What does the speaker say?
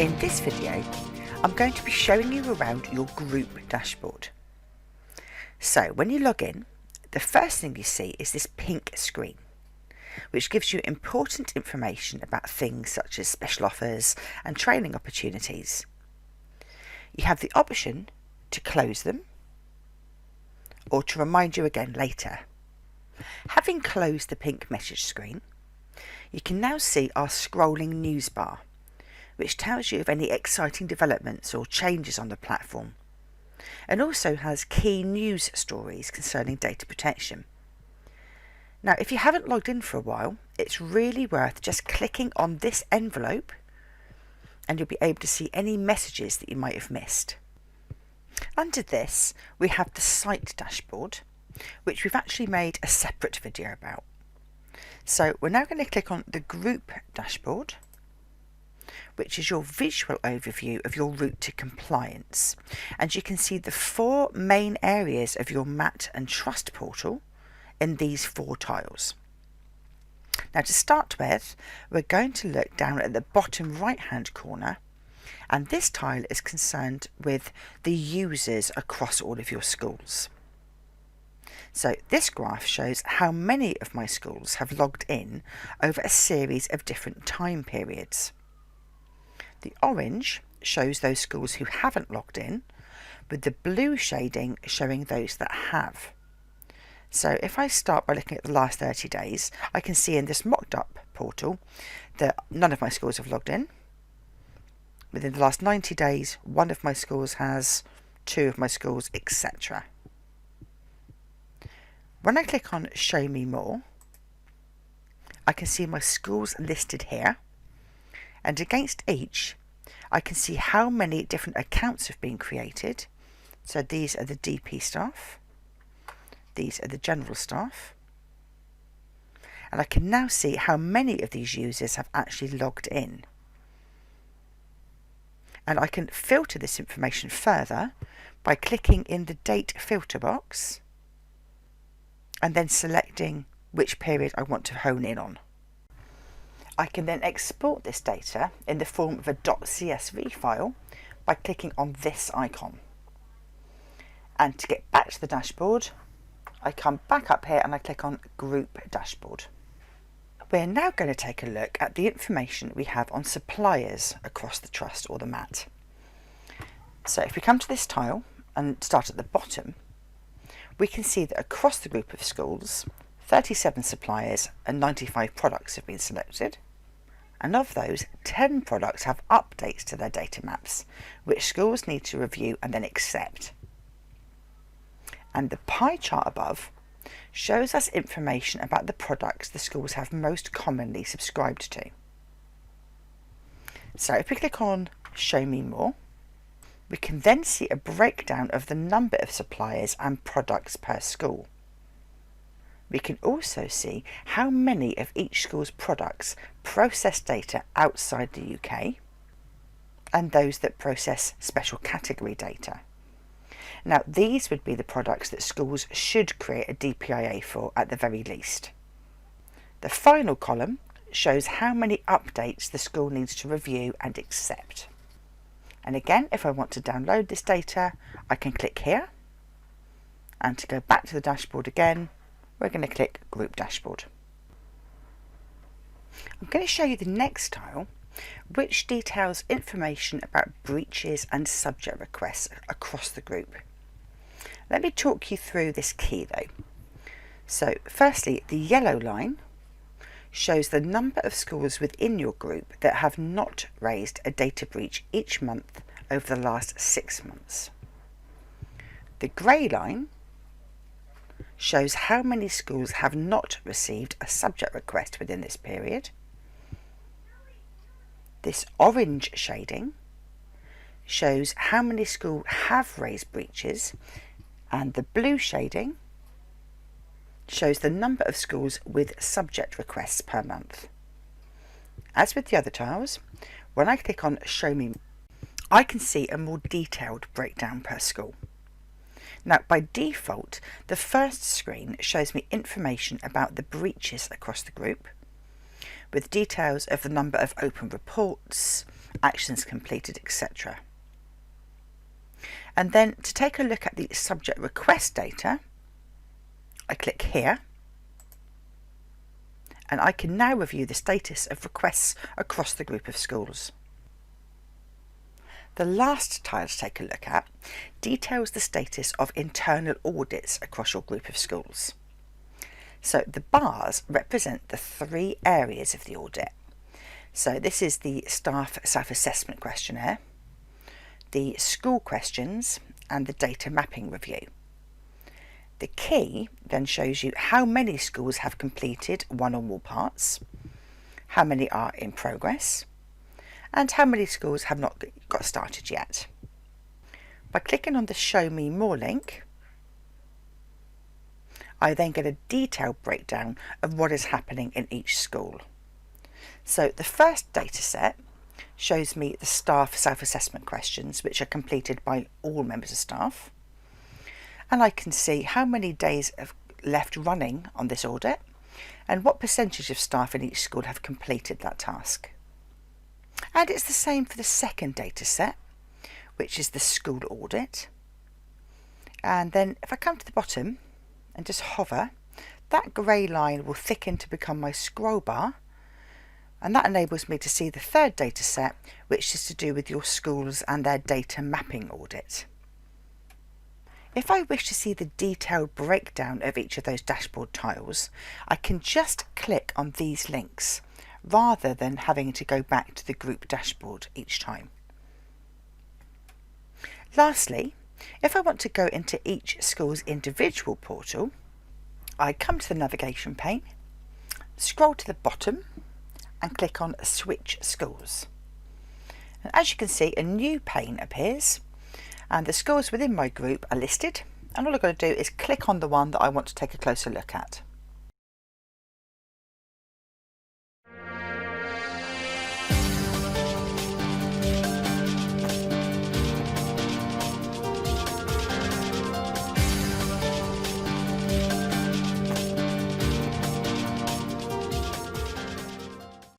In this video, I'm going to be showing you around your group dashboard. So when you log in, the first thing you see is this pink screen, which gives you important information about things such as special offers and training opportunities. You have the option to close them or to remind you again later. Having closed the pink message screen, you can now see our scrolling news bar, which tells you of any exciting developments or changes on the platform, and also has key news stories concerning data protection. Now, if you haven't logged in for a while, it's really worth just clicking on this envelope and you'll be able to see any messages that you might have missed. Under this, we have the site dashboard, which we've actually made a separate video about. So we're now going to click on the group dashboard, which is your visual overview of your route to compliance. And you can see the four main areas of your MAT and Trust portal in these four tiles. Now, to start with, we're going to look down at the bottom right hand corner, and this tile is concerned with the users across all of your schools. So this graph shows how many of my schools have logged in over a series of different time periods. The orange shows those schools who haven't logged in, with the blue shading showing those that have. So if I start by looking at the last 30 days, I can see in this mocked up portal that none of my schools have logged in. Within the last 90 days, one of my schools has, two of my schools, etc. When I click on Show Me More, I can see my schools listed here, and against each I can see how many different accounts have been created. So these are the DP staff, these are the general staff, and I can now see how many of these users have actually logged in. And I can filter this information further by clicking in the date filter box and then selecting which period I want to hone in on. I can then export this data in the form of a .csv file by clicking on this icon. And to get back to the dashboard, I come back up here and I click on Group Dashboard. We're now going to take a look at the information we have on suppliers across the trust or the MAT. So if we come to this tile and start at the bottom, we can see that across the group of schools, 37 suppliers and 95 products have been selected, and of those, 10 products have updates to their data maps, which schools need to review and then accept. And the pie chart above shows us information about the products the schools have most commonly subscribed to. So if we click on Show Me More, we can then see a breakdown of the number of suppliers and products per school. We can also see how many of each school's products process data outside the UK and those that process special category data. Now, these would be the products that schools should create a DPIA for at the very least. The final column shows how many updates the school needs to review and accept. And again, if I want to download this data, I can click here. And to go back to the dashboard again, we're going to click Group Dashboard. I'm going to show you the next tile, which details information about breaches and subject requests across the group. Let me talk you through this key though. So firstly, the yellow line shows the number of schools within your group that have not raised a data breach each month over the last 6 months. The grey line shows how many schools have not received a subject request within this period. This orange shading shows how many schools have raised breaches, and the blue shading shows the number of schools with subject requests per month. As with the other tiles, when I click on Show Me, I can see a more detailed breakdown per school. Now, by default, the first screen shows me information about the breaches across the group, with details of the number of open reports actions completed, etc. And then to take a look at the subject request data, I click here, and I can now review the status of requests across the group of schools. The last tile to take a look at details the status of internal audits across your group of schools. So the bars represent the 3 areas of the audit. So this is the staff self-assessment questionnaire, the school questions, and the data mapping review. The key then shows you how many schools have completed one or more parts, how many are in progress, and how many schools have not got started yet. By clicking on the Show Me More link, I then get a detailed breakdown of what is happening in each school. So the first data set shows me the staff self-assessment questions, which are completed by all members of staff. And I can see how many days have left running on this audit and what percentage of staff in each school have completed that task. And it's the same for the second data set, which is the school audit. And then if I come to the bottom and just hover, that grey line will thicken to become my scroll bar, and that enables me to see the third data set, which is to do with your schools and their data mapping audit. If I wish to see the detailed breakdown of each of those dashboard tiles, I can just click on these links rather than having to go back to the group dashboard each time. Lastly, if I want to go into each school's individual portal, I come to the navigation pane, scroll to the bottom and click on Switch Schools. And as you can see, a new pane appears and the schools within my group are listed, and all I've got to do is click on the one that I want to take a closer look at.